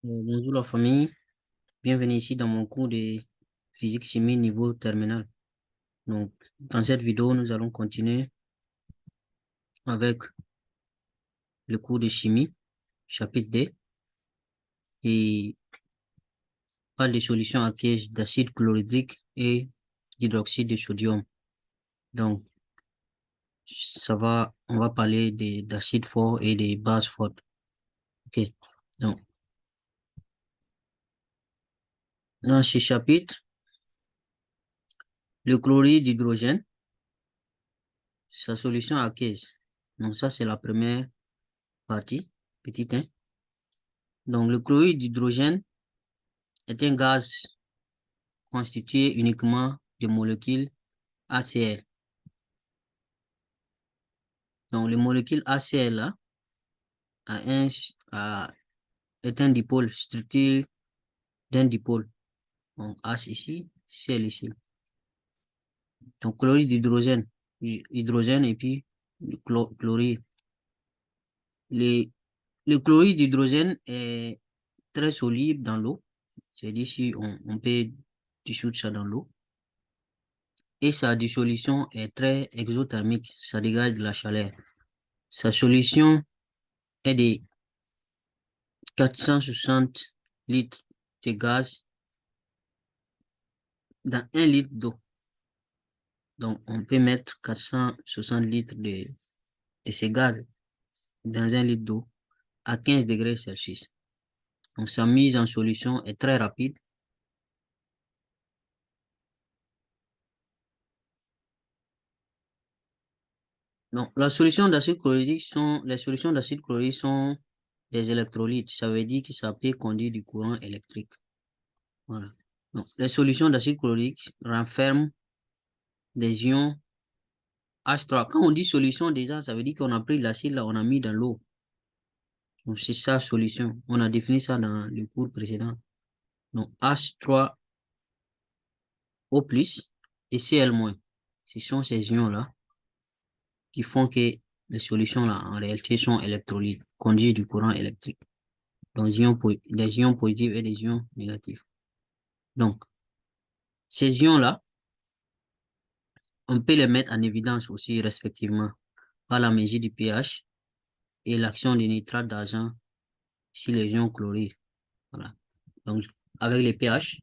Bonjour la famille, bienvenue ici dans mon cours de physique-chimie niveau terminal. Donc, dans cette vidéo, nous allons continuer avec le cours de chimie, chapitre D, et parle des solutions aqueuses d'acide chlorhydrique et d'hydroxyde de sodium. Donc, on va parler d'acide fort et des bases fortes. Ok. Donc, dans ce chapitre, le chlorure d'hydrogène, sa solution aqueuse. Donc, ça, c'est la première partie, petit 1. Donc, le chlorure d'hydrogène est un gaz constitué uniquement de molécules ACl. Donc, les molécules ACl là, est un dipôle, structure d'un dipôle. Donc, H ici, Cl ici. Donc, chlorure d'hydrogène, hydrogène et puis le chlorure. Le chlorure d'hydrogène est très soluble dans l'eau. C'est-à-dire si on peut dissoudre ça dans l'eau. Et sa dissolution est très exothermique, ça dégage de la chaleur. Sa solution est de 460 litres de gaz dans 1 litre d'eau. Donc, on peut mettre 460 litres de ces gaz dans 1 litre d'eau à 15 degrés Celsius. Donc, sa mise en solution est très rapide. Donc, les solutions d'acide chlorhydrique sont des électrolytes. Ça veut dire que ça peut conduire du courant électrique. Voilà. Donc, les solutions d'acide chlorhydrique renferment des ions H3. Quand on dit solution, déjà, ça veut dire qu'on a pris l'acide là, on a mis dans l'eau. Donc, c'est ça, solution. On a défini ça dans le cours précédent. Donc, H3O+, et Cl-. Ce sont ces ions-là qui font que les solutions-là, en réalité, sont électrolytes, conduisent du courant électrique. Donc, des ions positifs et des ions négatifs. Donc, ces ions-là, on peut les mettre en évidence aussi, respectivement, par la mesure du pH et l'action du nitrate d'argent sur les ions chlorures. Voilà. Donc, avec les pH,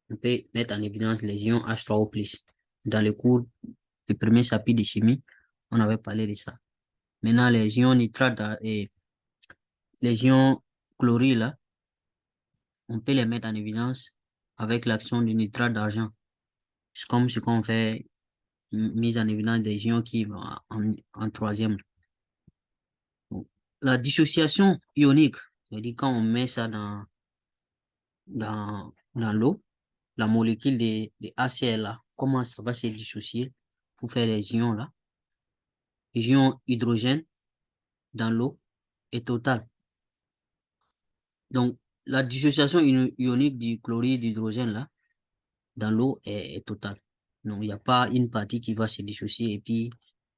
on peut mettre en évidence les ions H3O+. Dans le cours du premier chapitre de chimie, on avait parlé de ça. Maintenant, les ions nitrate et les ions chlorures, là, on peut les mettre en évidence avec l'action du nitrate d'argent. C'est comme ce qu'on fait, mise en évidence des ions qui vont en troisième. Donc, la dissociation ionique, c'est-à-dire quand on met ça dans l'eau, la molécule de ACl là, comment ça va se dissocier pour faire les ions là. Les ions hydrogène dans l'eau est totale. Donc, la dissociation ionique du chlorure d'hydrogène là, dans l'eau est totale. Donc, il n'y a pas une partie qui va se dissocier et puis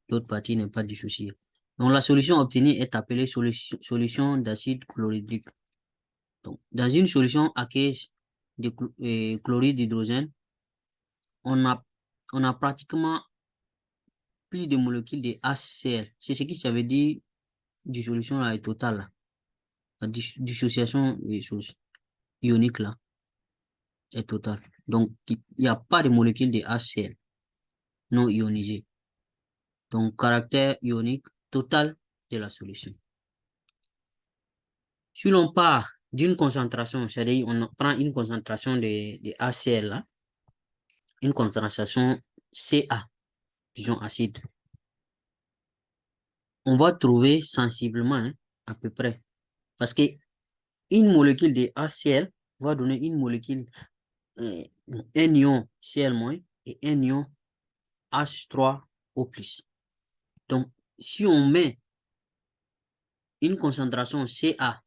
l'autre partie n'est pas dissociée. Donc, la solution obtenue est appelée solution d'acide chlorhydrique. Donc, dans une solution aqueuse de chlorure d'hydrogène, on a pratiquement plus de molécules de HCl. C'est ce qui veut dire dissolution là est totale. Là. La dissociation ionique là est totale. Donc, il n'y a pas de molécules de HCl non ionisées. Donc, caractère ionique total de la solution. Si l'on part d'une concentration, c'est-à-dire on prend une concentration de HCl là, une concentration Ca, disons acide, on va trouver sensiblement, hein, à peu près. Parce que une molécule de HCl va donner une molécule, un ion Cl- et un ion H3O+. Donc, si on met une concentration Ca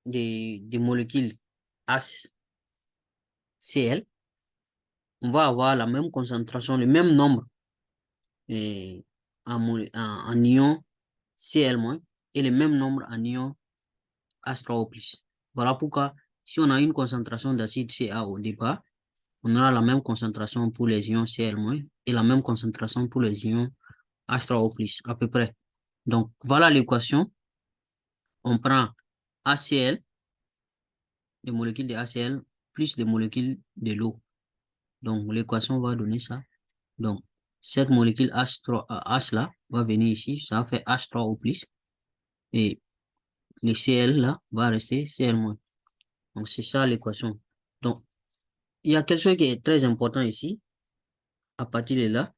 des molécules HCl, on va avoir la même concentration, le même nombre en ion Cl- et le même nombre en ion H3O+. Voilà pourquoi, si on a une concentration d'acide Ca au départ, on aura la même concentration pour les ions Cl- et la même concentration pour les ions H3O+, à peu près. Donc, voilà l'équation. On prend HCl, des molécules de HCl, plus des molécules de l'eau. Donc, l'équation va donner ça. Donc, cette molécule H3, H là, va venir ici, ça va faire H3O+, et le Cl là va rester Cl-. Donc, c'est ça l'équation. Donc, il y a quelque chose qui est très important ici. À partir de là,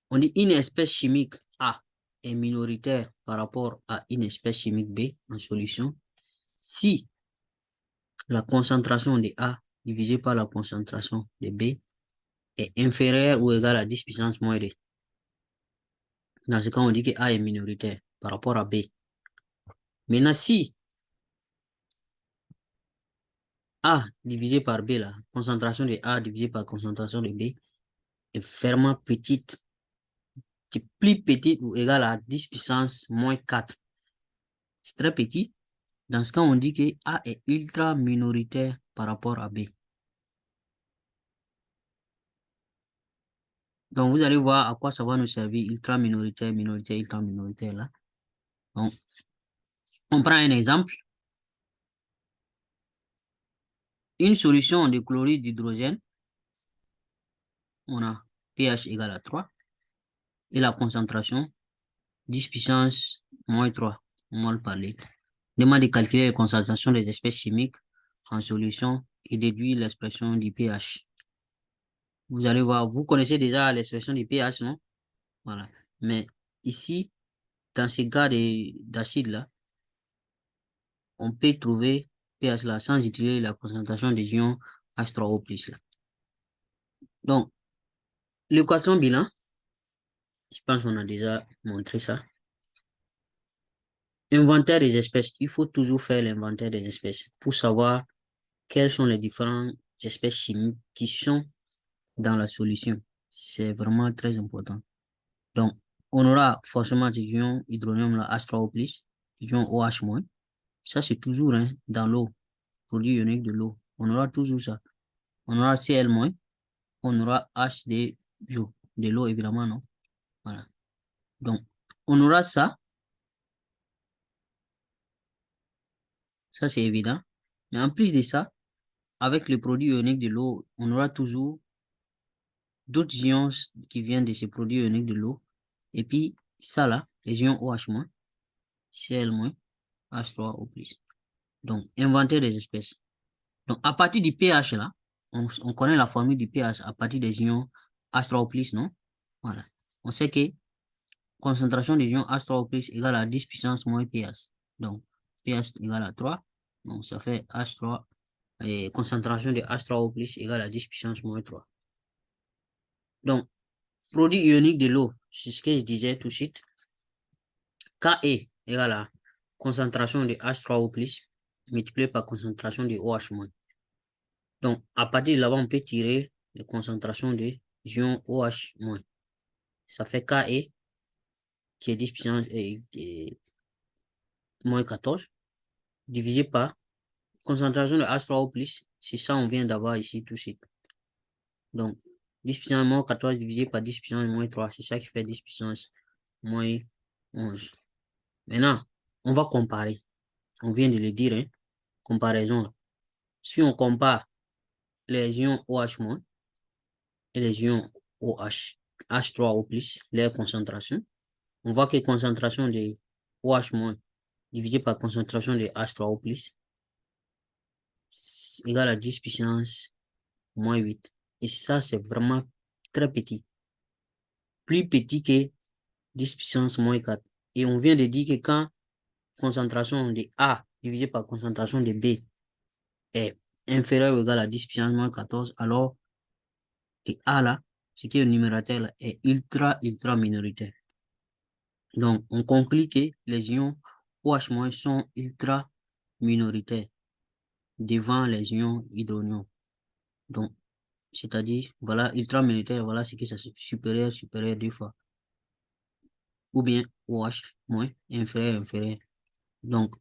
on dit une espèce chimique A est minoritaire par rapport à une espèce chimique B en solution si la concentration de A divisée par la concentration de B est inférieure ou égale à 10 puissance moins 2. Dans ce cas, on dit que A est minoritaire par rapport à B. Maintenant, si A divisé par B, la concentration de A divisée par concentration de B est vraiment petite, qui est plus petite ou égale à 10 puissance moins 4. C'est très petit. Dans ce cas, on dit que A est ultra minoritaire par rapport à B. Donc, vous allez voir à quoi ça va nous servir, ultra minoritaire, minoritaire, ultra minoritaire, là. Donc, on prend un exemple. Une solution de chlorure d'hydrogène, on a pH égal à 3 et la concentration 10 puissance moins 3 mol par litre. Demande de calculer les concentrations des espèces chimiques en solution et déduire l'expression du pH. Vous allez voir, vous connaissez déjà l'expression du pH, non? Voilà. Mais ici, dans ces cas d'acide là, on peut trouver pH là sans utiliser la concentration des ions H3O+. Là. Donc, l'équation bilan, je pense qu'on a déjà montré ça. Inventaire des espèces. Il faut toujours faire l'inventaire des espèces pour savoir quelles sont les différentes espèces chimiques qui sont dans la solution. C'est vraiment très important. Donc, on aura forcément des ions hydronium, là, H3O+, des ions OH-. Ça, c'est toujours hein, dans l'eau, produit ionique de l'eau. On aura toujours ça. On aura Cl-, on aura H2O, de l'eau évidemment, non? Voilà. Donc, on aura ça. Ça, c'est évident. Mais en plus de ça, avec le produit ionique de l'eau, on aura toujours d'autres ions qui viennent de ces produits ioniques de l'eau. Et puis, ça là, les ions OH-, Cl-, H3O+. Donc, inventaire des espèces. Donc, à partir du pH là, on connaît la formule du pH à partir des ions H3O+, non? Voilà. On sait que concentration des ions H3O+ égale à 10 puissance moins pH. Donc, pH égale à 3. Donc, ça fait H3, et concentration de H3O+ égale à 10 puissance moins 3. Donc, produit ionique de l'eau, c'est ce que je disais tout de suite. Ka égale à concentration de H3O+, multiplié par concentration de OH-. Donc, à partir de là-bas, on peut tirer les concentrations des ions OH-. Ça fait Ka qui est 10 puissance moins 14, divisé par concentration de H3O+, c'est ça on vient d'avoir ici tout de suite. Donc, 10 puissance moins 14 divisé par 10 puissance moins 3, c'est ça qui fait 10 puissance moins 11. Maintenant, on va comparer. On vient de le dire, hein, comparaison. Là. Si on compare les ions OH- et les ions OH, H3O+, leur concentration, on voit que concentration de OH- divisé par concentration de H3O+, c'est égal à 10 puissance moins 8. Et ça, c'est vraiment très petit. Plus petit que 10 puissance moins 4. Et on vient de dire que quand concentration de A divisé par concentration de B est inférieure ou égale à 10 puissance moins 14, alors le A là, ce qui est le numérateur là, est ultra minoritaire. Donc, on conclut que les ions OH- sont ultra minoritaires devant les ions hydronium. Donc, c'est-à-dire, voilà, ultra minoritaire, voilà ce qui est supérieur 2 fois. Ou bien OH- inférieur. Donc,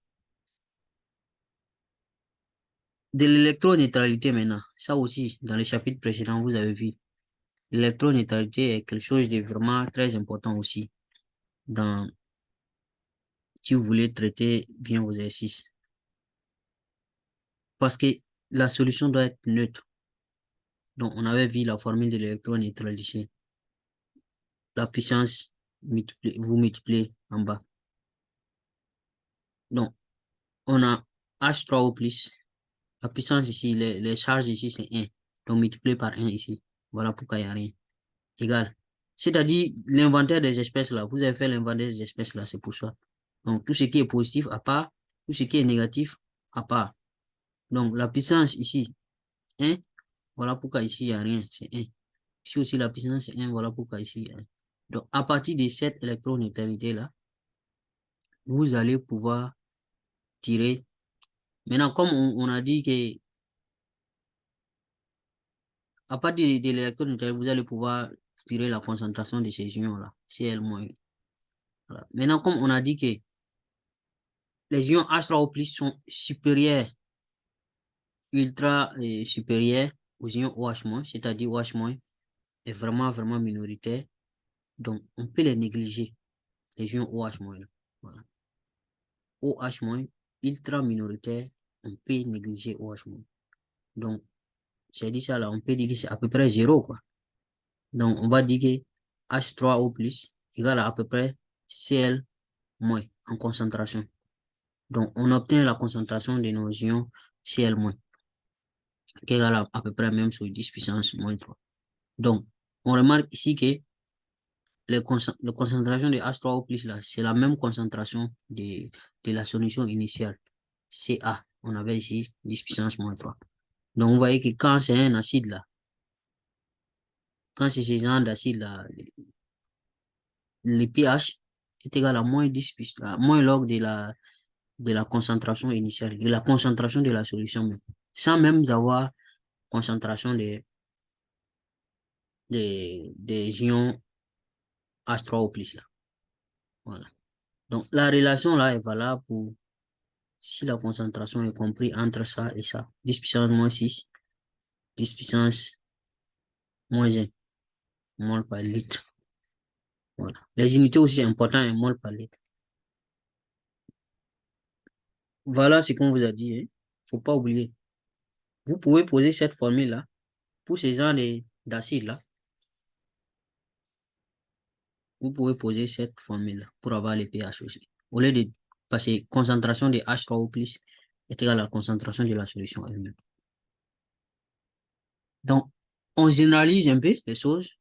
De l'électroneutralité maintenant, ça aussi, dans le chapitre précédent, vous avez vu. L'électroneutralité est quelque chose de vraiment très important aussi dans, si vous voulez traiter bien vos exercices. Parce que la solution doit être neutre. Donc, on avait vu la formule de l'électroneutralité. La puissance, vous multipliez en bas. Donc, on a H3O plus. La puissance ici, les charges ici, c'est 1. Donc, multiplié par 1 ici. Voilà pourquoi il n'y a rien. Égal. C'est-à-dire, l'inventaire des espèces là, vous avez fait l'inventaire des espèces là, c'est pour ça. Donc, tout ce qui est positif à part, tout ce qui est négatif à part. Donc, la puissance ici, 1. Voilà pourquoi ici, il n'y a rien, c'est 1. Ici aussi, la puissance, c'est 1. Voilà pourquoi ici, il y a 1. Donc, à partir de cette électroneutralité là, vous allez pouvoir tirer. Maintenant, comme on a dit que à partir de l'électroneutralité, vous allez pouvoir tirer la concentration de ces ions-là, Cl-. Voilà. Maintenant, comme on a dit que les ions H3O+ sont supérieurs, ultra supérieurs aux ions OH-, c'est-à-dire OH- est vraiment, vraiment minoritaire. Donc, on peut les négliger, les ions OH-. Là. Voilà. OH-, ultra minoritaire, on peut négliger OH-. Donc, j'ai dit ça là, on peut dire que c'est à peu près zéro, quoi. Donc, on va dire que H3O+ égale à peu près Cl- en concentration. Donc, on obtient la concentration de nos ions Cl-, qui égale à peu près même sur 10 puissance moins 3. Donc, on remarque ici que la concentration de H3O+, là, c'est la même concentration de la solution initiale, Ca. On avait ici 10 puissance moins 3. Donc, vous voyez que quand c'est un acide là, quand c'est ce genre d'acide là, le pH est égal à moins 10 puissance, moins log de la concentration initiale, de la concentration de la solution même, sans même avoir concentration des ions H3O+, là. Voilà. Donc, la relation là est valable pour si la concentration est comprise entre ça et ça. 10 puissance moins 6, 10 puissance moins 1, mol par litre. Voilà. Les unités aussi importantes, un mol par litre. Voilà ce qu'on vous a dit. Hein. Faut pas oublier. Vous pouvez poser cette formule-là pour ces genres d'acides-là. Vous pouvez poser cette formule-là pour avoir les pH aussi. Au lieu de passer concentration de H3O+ est égale à la concentration de la solution elle-même. Donc, on généralise un peu les choses.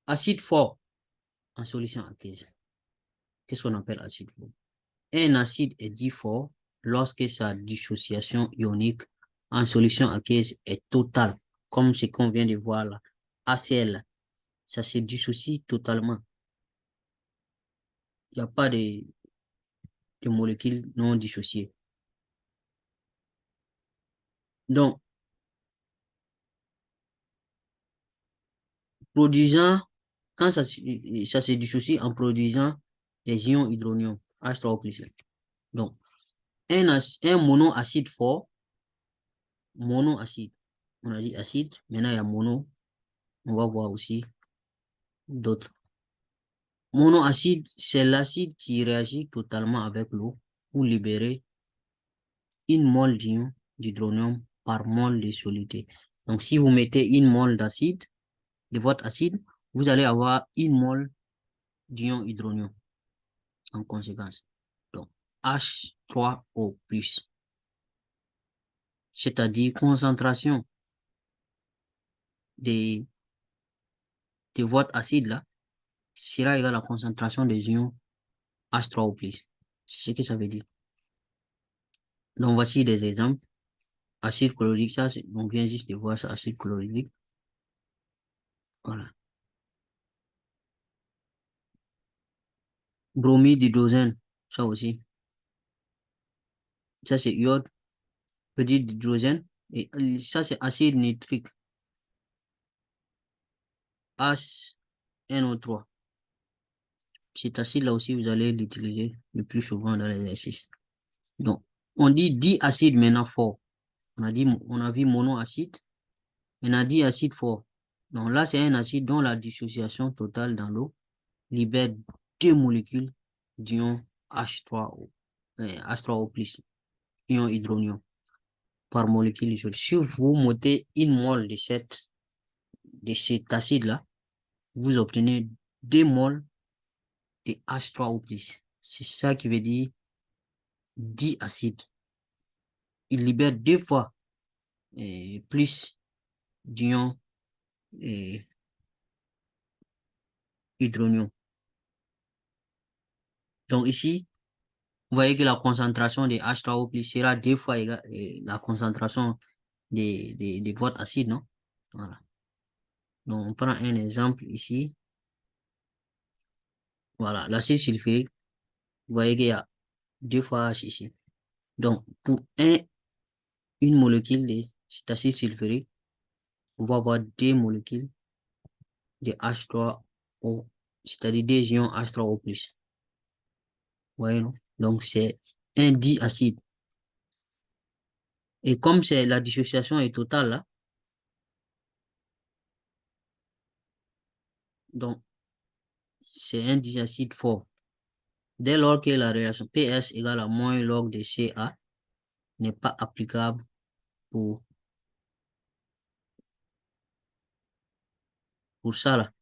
Acide fort en solution aqueuse. Qu'est-ce qu'on appelle acide fort? Un acide est dit fort lorsque sa dissociation ionique en solution aqueuse est totale, comme ce qu'on vient de voir là. ACl, ça se dissocie totalement. Il n'y a pas de molécules non dissociées. Donc, produisant, quand ça se dissocie en produisant des ions hydronium, H3O+. Donc, un monoacide fort, monoacide, on a dit acide, maintenant il y a mono, on va voir aussi d'autres. Monoacide, c'est l'acide qui réagit totalement avec l'eau pour libérer une mole d'ion d'hydronium par mole de soluté. Donc, si vous mettez une mole d'acide, de votre acide, vous allez avoir une mole d'ion hydronium en conséquence. Donc, H3O+, c'est-à-dire concentration de, de votre acide là, sera égale à la concentration des ions H3O+. C'est ce que ça veut dire. Donc, voici des exemples. Acide chlorhydrique, ça, on vient juste de voir ça, acide chlorhydrique. Voilà. Bromide d'hydrogène, ça aussi. Ça, c'est iode, petit d'hydrogène. Et ça, c'est acide nitrique, HNO3. Cet acide-là aussi, vous allez l'utiliser le plus souvent dans l'exercice. Donc, on dit 10 acides maintenant forts. On a vu monoacide, on a dit acide fort. Donc là, c'est un acide dont la dissociation totale dans l'eau libère deux molécules d'ion H3O, H3O+, ion hydronium, par molécule isolée. Si vous mettez une mole de cet acide-là, vous obtenez 2 moles de H3O+. C'est ça qui veut dire diacide. Il libère 2 fois plus d'ion hydronium. Donc ici, vous voyez que la concentration de H3O+ sera 2 fois égale, la concentration de votre acide, non? Voilà. Donc on prend un exemple ici. Voilà, l'acide sulfurique, vous voyez qu'il y a 2 fois H ici. Donc pour une molécule de cet acide sulfurique, on va avoir 2 molécules de H3O, c'est-à-dire des ions H3O+. Vous voyez, non? Donc c'est un diacide. Et comme la dissociation est totale là, donc c'est un diacide fort. Dès lors que la relation PS égale à moins log de Ca n'est pas applicable pour ça là,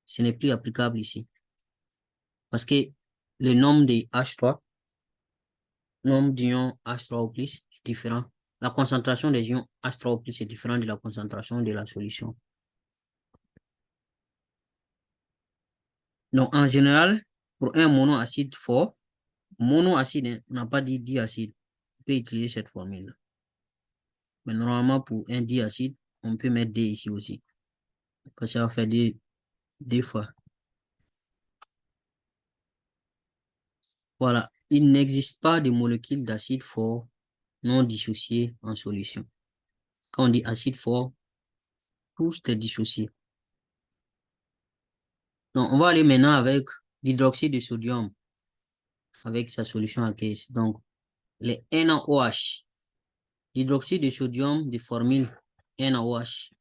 ce n'est plus applicable ici. Parce que le nombre de H3, nombre d'ions H3O+, est différent. La concentration des ions H3O+ est différente de la concentration de la solution. Donc, en général, pour un monoacide fort, monoacide, hein, on n'a pas dit diacide, on peut utiliser cette formule-là. Mais normalement, pour un diacide, on peut mettre D ici aussi. Parce que ça va faire deux fois. Voilà. Il n'existe pas de molécules d'acide fort non dissociées en solution. Quand on dit acide fort, tout est dissocié. Donc, on va aller maintenant avec l'hydroxyde de sodium, avec sa solution aqueuse. Donc, les NaOH. L'hydroxyde de sodium de formule NaOH.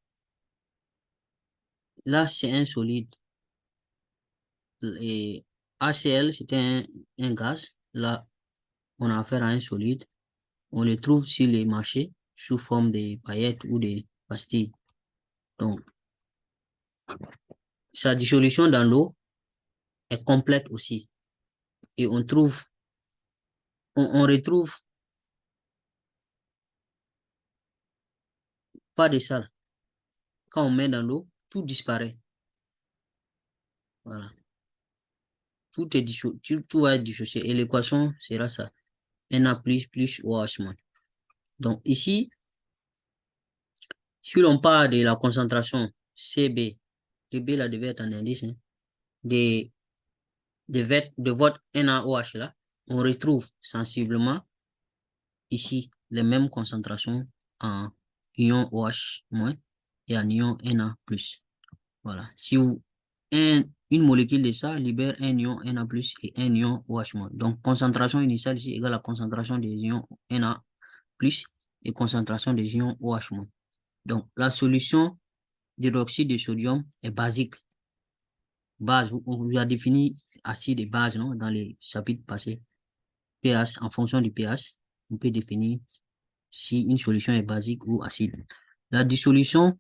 Là, c'est un solide. Et HCl, c'était un gaz. Là, on a affaire à un solide. On le trouve sur les marchés sous forme de paillettes ou de pastilles. Donc, sa dissolution dans l'eau est complète aussi. Et on retrouve pas de sale. Quand on met dans l'eau, tout disparaît. Voilà. Tout va être dissocié. Et l'équation sera ça. Na plus OH moins. Donc ici, si l'on parle de la concentration CB, le B là devait être en indice, hein, de votre NaOH là, on retrouve sensiblement ici les mêmes concentrations en ion OH- et en ion Na+. Voilà. Si une molécule de ça libère un ion Na+ et un ion OH-. Donc, concentration initiale ici égale à concentration des ions Na+ et concentration des ions OH-. Donc, la solution d'hydroxyde de sodium est basique. Base, on vous a défini acide et base, non, dans les chapitres passés. pH, en fonction du pH, on peut définir si une solution est basique ou acide. La dissolution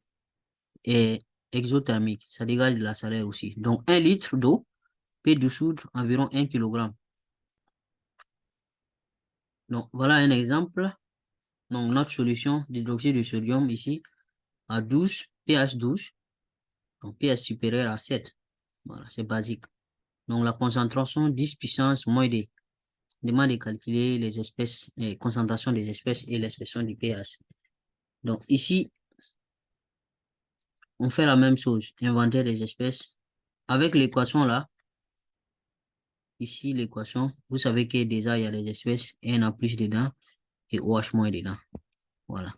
est exothermique, ça dégage de la chaleur aussi. Donc, 1 litre d'eau peut dissoudre environ 1 kg. Donc, voilà un exemple. Donc, notre solution d'hydroxyde de sodium ici à 12, pH 12, donc pH supérieur à 7. Voilà, c'est basique. Donc, la concentration 10 puissance moins D. Demande de calculer les concentrations des espèces et l'expression du pH. Donc, ici, on fait la même chose, inventaire des espèces. Avec l'équation là, ici l'équation, vous savez que déjà il y a des espèces Na+ dedans et OH- dedans. Voilà.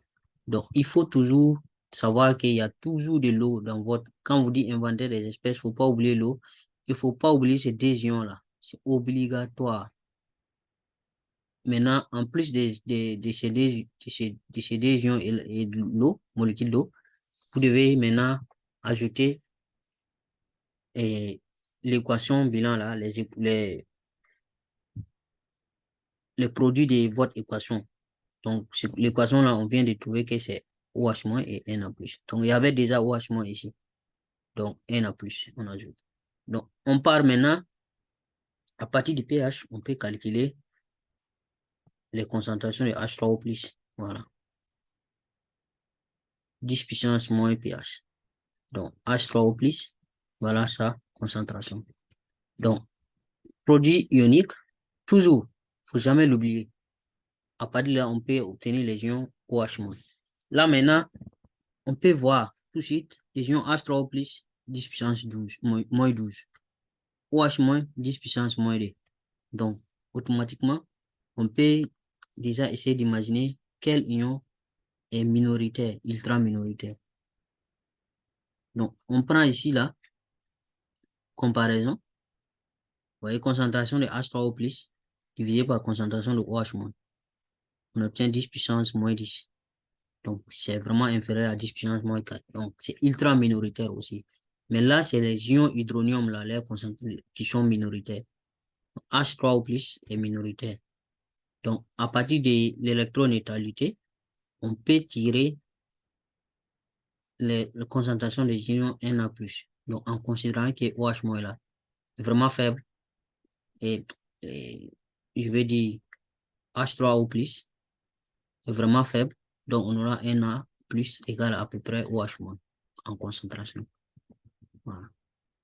Donc, il faut toujours savoir qu'il y a toujours de l'eau dans votre... Quand vous dites inventaire des espèces, il ne faut pas oublier l'eau. Il ne faut pas oublier ces deux ions là. C'est obligatoire. maintenant, en plus de ces deux ions et de l'eau, molécule d'eau, vous devez maintenant ajouter l'équation bilan là, les produits de votre équation. Donc, l'équation là, on vient de trouver que c'est OH- et Na+. Donc, il y avait déjà OH- ici. Donc, Na+, on ajoute. Donc, on part maintenant, à partir du pH, on peut calculer les concentrations de H3O+. Voilà. 10 puissance moins pH. Donc, H3O+, voilà sa concentration. Donc, produit ionique, toujours, faut jamais l'oublier. À partir de là, on peut obtenir les ions OH-. Là, maintenant, on peut voir tout de suite les ions H3O+, 10 puissance 12, moins 12. OH-, 10 puissance moins 2. Donc, automatiquement, on peut déjà essayer d'imaginer quel ion est minoritaire, ultra minoritaire. Donc, on prend ici la comparaison. Vous voyez, concentration de H3O+, divisé par concentration de OH-. On obtient 10 puissance moins 10. Donc, c'est vraiment inférieur à 10 puissance moins 4. Donc, c'est ultra minoritaire aussi. Mais là, c'est les ions hydronium, là, les qui sont minoritaires. H3O+ est minoritaire. Donc, à partir de l'électroneutralité, on peut tirer la concentration des ions Na+. Donc, en considérant que OH- là est vraiment faible et je vais dire H3O+ est vraiment faible, donc on aura Na+ égal à peu près OH- en concentration. Voilà.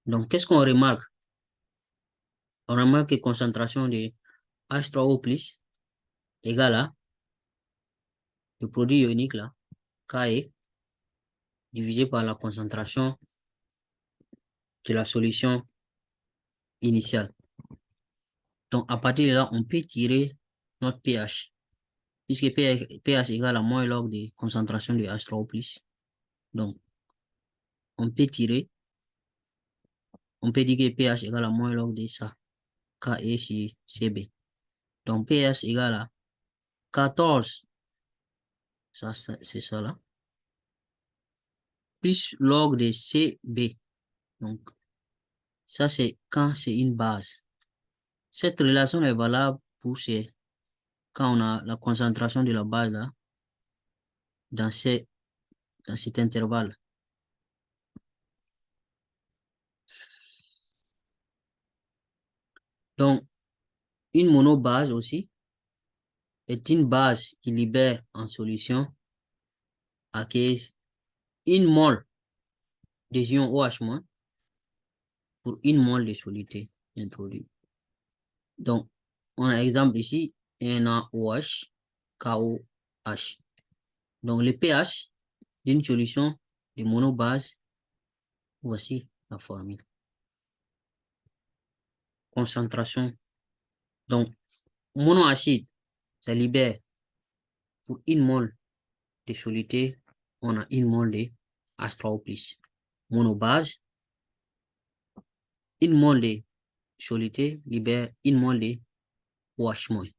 Donc, qu'est-ce qu'on remarque? On remarque que concentration de H3O+ égale à le produit ionique là, Ke, divisé par la concentration de la solution initiale. Donc, à partir de là, on peut tirer notre pH, puisque pH égale à moins log de concentration de H3O+. Donc, on peut tirer, on peut dire que pH égale à moins log de ça, Ke sur Cb. Donc, pH égale à 14, ça c'est ça là, plus log de Cb. Donc, ça c'est quand c'est une base. Cette relation est valable pour quand on a la concentration de la base là, dans cet intervalle. Donc, une monobase aussi est une base qui libère en solution acquise une mole des ions OH- pour une mole de soluté introduite. Donc, on a exemple ici, NaOH, KOH. Donc, le pH d'une solution de monobase, voici la formule. Concentration. Donc, monoacide, ça libère pour une mole de soluté, on a une mole de H3O+. Monobase, une mole de soluté libère une mole de OH-.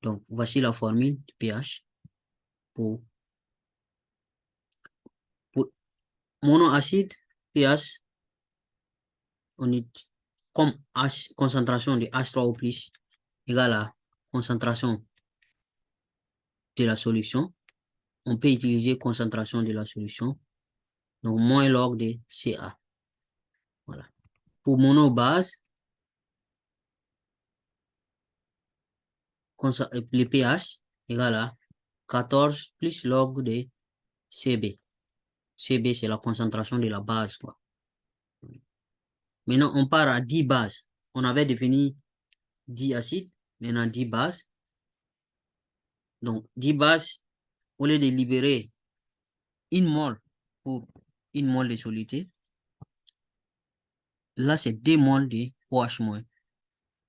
Donc, voici la formule du pH pour monoacide, pH, on est comme concentration de H3O+ égale à concentration de la solution. On peut utiliser concentration de la solution, donc moins log de Ca. Voilà. Pour monobase, le pH égale à 14 plus log de Cb. Cb, c'est la concentration de la base, quoi. Maintenant, on part à 10 bases. On avait défini 10 acides, maintenant 10 bases. Donc, 10 bases, au lieu de libérer une mole pour une mole de soluté, là, c'est 2 moles de OH-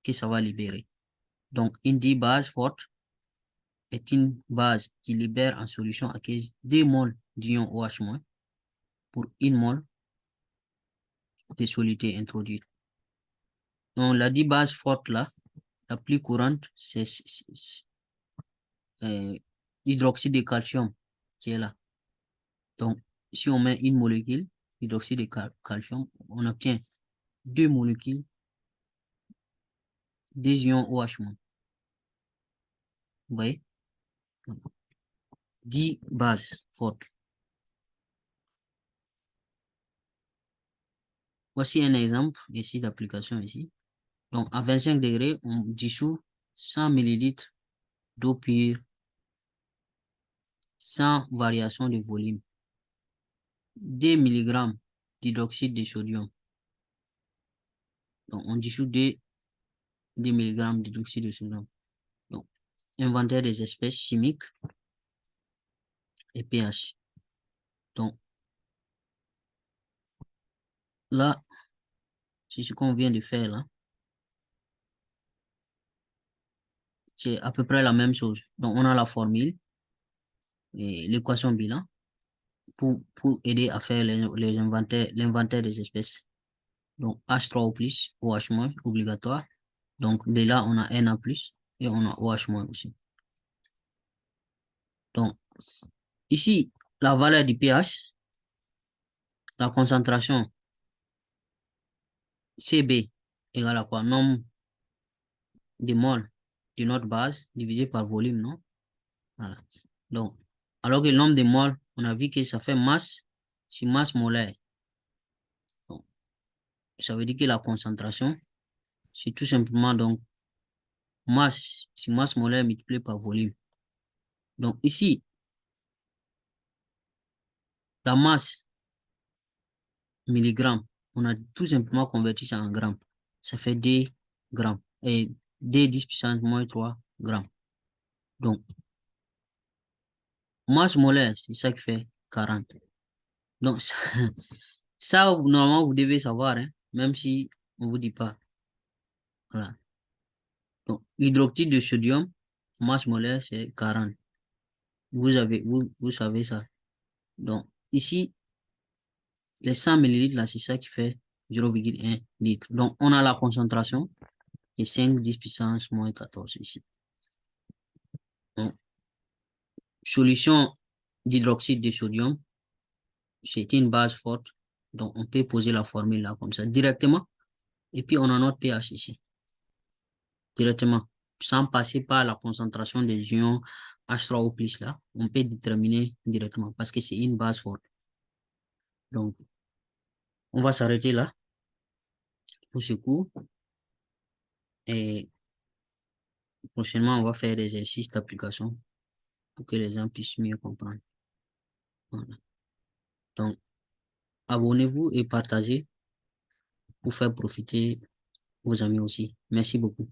que ça va libérer. Donc, une 10 base forte est une base qui libère en solution aqueuse 2 moles d'ion OH- pour une mole de soluté introduite. Donc, la 10 base forte là, La plus courante, c'est l'hydroxyde de calcium qui est là. Donc, si on met une molécule, hydroxyde de calcium, on obtient deux molécules, des ions OH-. Vous voyez? 10 bases fortes. Voici un exemple ici d'application ici. Donc, à 25 degrés, on dissout 100 millilitres d'eau pure sans variation de volume. 2 mg d'hydroxyde de sodium. Donc, on dissout 2 mg d'hydroxyde de sodium. Donc, inventaire des espèces chimiques et pH. Donc, là, c'est ce qu'on vient de faire là. C'est à peu près la même chose. Donc, on a la formule et l'équation bilan pour aider à faire l'inventaire des espèces. Donc, H3O plus, OH-, obligatoire. Donc, de là, on a Na+, et on a OH- aussi. Donc, ici, la valeur du pH, la concentration CB égale à quoi? Nombre de moles de notre base divisé par volume, non? Voilà. Donc, alors que le nombre de moles, on a vu que ça fait masse sur masse molaire. Donc, ça veut dire que la concentration, c'est tout simplement donc masse sur masse molaire multiplié par volume. Donc, ici, la masse milligrammes, on a tout simplement converti ça en grammes. Ça fait D grammes. Et D 10 puissance moins 3 grammes. Donc, masse molaire, c'est ça qui fait 40. Donc, ça, normalement, vous devez savoir, hein, même si on ne vous dit pas. Voilà. Donc, l'hydroxyde de sodium, masse molaire, c'est 40. Vous savez ça. Donc, ici, les 100 millilitres, là, c'est ça qui fait 0,1 litre. Donc, on a la concentration et 5 10 puissance moins 14 ici. Donc, solution d'hydroxyde de sodium, c'est une base forte. Donc, on peut poser la formule là comme ça directement. Et puis, on a notre pH ici. Directement. Sans passer par la concentration des ions H3O+, là, on peut déterminer directement parce que c'est une base forte. Donc, on va s'arrêter là pour ce cours. Et prochainement, on va faire des exercices d'application pour que les gens puissent mieux comprendre. Voilà. Donc, abonnez-vous et partagez pour faire profiter vos amis aussi. Merci beaucoup.